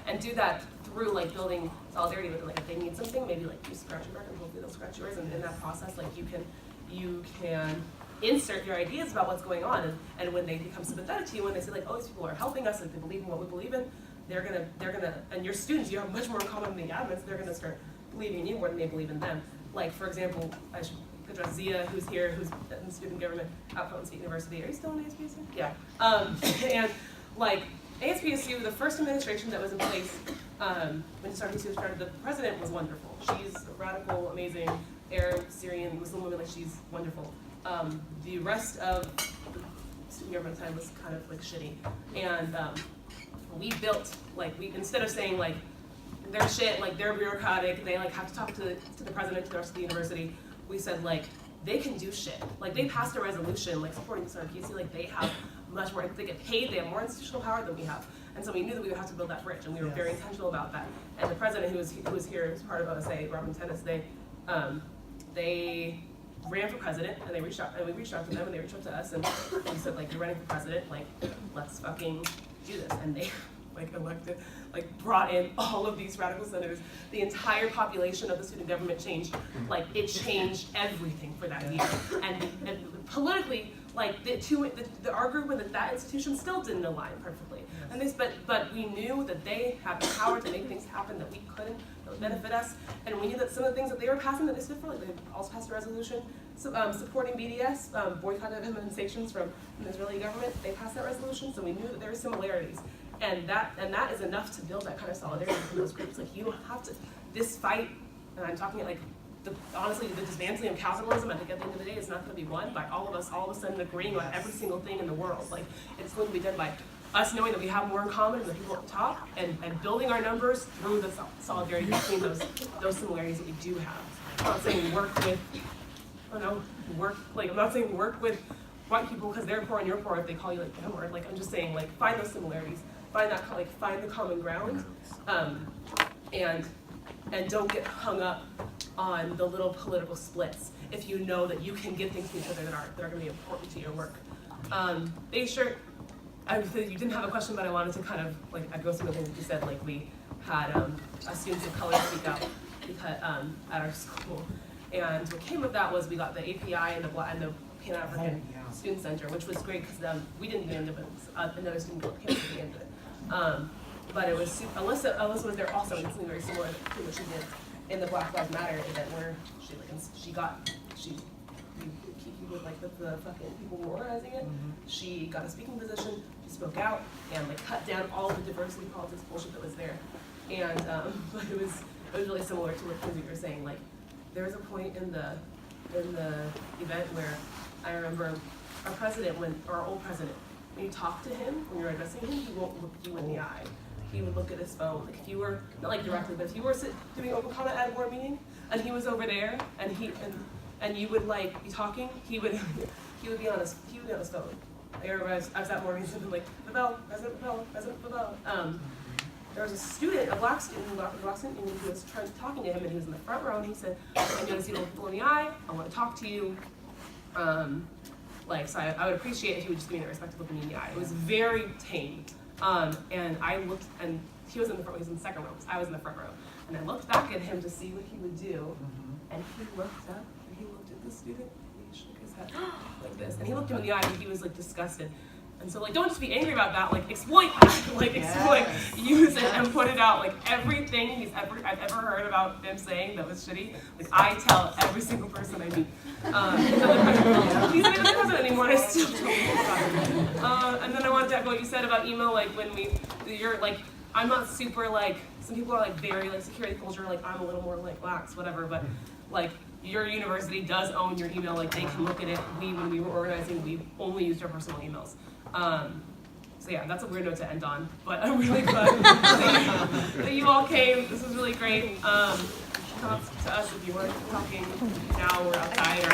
and do that through like building solidarity with them. Like if they need something, maybe like you scratch your back and hopefully they'll scratch yours. And in that process, like you can insert your ideas about what's going on, and when they become sympathetic to you, when they say like, oh, these people are helping us, like they believe in what we believe in, they're gonna, and your students, you have much more in common than the admins, they're gonna start believing in you more than they believe in them. Like for example, I should address Zia, who's here, who's in student government at Portland State University. Are you still in ASPSU? Yeah. And like ASPSU, the first administration that was in place when Disarm PSU started, the president was wonderful. She's radical, amazing, Arab, Syrian, Muslim woman, like she's wonderful. The rest of the student government time was kind of like shitty. And we built, like, instead of saying like, they're shit, like they're bureaucratic, they like have to talk to the president, to the rest of the university, we said like, they can do shit. Like they passed a resolution like supporting Disarm PSU, like they have much more, they get paid, they have more institutional power than we have. And so we knew that we would have to build that bridge, and we were very intentional about that. And the president who was here as part of OSA, Robin Tennis, they ran for president, and we reached out to them, and they reached out to us, and we said like, you're running for president, like let's fucking do this. And they like elected, like brought in all of these radical senators. The entire population of the student government changed. Like it changed everything for that year. And politically, like our group and that institution still didn't align perfectly. And but we knew that they had the power to make things happen that we couldn't, that would benefit us. And we knew that some of the things that they were passing that they stood for, like they also passed a resolution supporting BDS, boycott of and sanctions from the Israeli government. They passed that resolution, so we knew that there were similarities. And that is enough to build that kind of solidarity from those groups. Like you don't have to, this fight, and I'm talking like, honestly, the dismantling of capitalism, I think at the end of the day, is not going to be won by all of us all of a sudden agreeing on every single thing in the world. Like it's going to be done by us knowing that we have more in common than the people at the top, and building our numbers through the solidarity between those similarities that we do have. I'm not saying work with, I'm not saying work with white people because they're poor and you're poor if they call you like the N-word. Like I'm just saying like find those similarities, find the common ground, and don't get hung up on the little political splits if you know that you can give things to each other that are going to be important to your work. You didn't have a question, but I wanted to kind of like echo some of the things that you said. Like we had students of color speak out at our school, and what came of that was we got the API and the Pan African Student Center, which was great because we didn't even end up another student came to the end of it. But it was Alyssa was there also, and something very similar to what she did in the Black Lives Matter event where with like the fucking people who were organizing it. She got a speaking position, she spoke out, and like cut down all the diversity politics bullshit that was there. And but it was really similar to what you were saying. Like there was a point in the event where I remember our old president, when you talk to him, when you're addressing him, he won't look you in the eye. He would look at his phone. Like if you were, not like directly, but if you were doing open comment at a board meeting, and he was over there, and you would like be talking, he would be on his phone. I remember I was at board meeting, something like President Pavel. There was a student, a black student, who was talking to him, and he was in the front row, and he said, "I'm going to see the people in the eye. I want to talk to you. So I would appreciate if you would just give me the respect to look me in the eye." It was very tame. And I looked, and he was in the front, he was in the second row, I was in the front row. And I looked back at him to see what he would do, and he looked up, and he looked at the student, and he shook his head like this. And he looked him in the eye, and he was like disgusted. And so like, don't just be angry about that, like exploit that, use it and put it out. Like everything I've ever heard about him saying that was shitty, like I tell every single person I meet. He's not even the president anymore. I still tell people about it. And then I wanted to echo what you said about email. Like when you're like, I'm not super like. Some people are like very like security culture. Like I'm a little more like lax, whatever. But like your university does own your email. Like they can look at it. When we were organizing, we only used our personal emails. So yeah, that's a weird note to end on, but I'm really glad that you all came. This was really great. Come up to us if you weren't talking now or outside or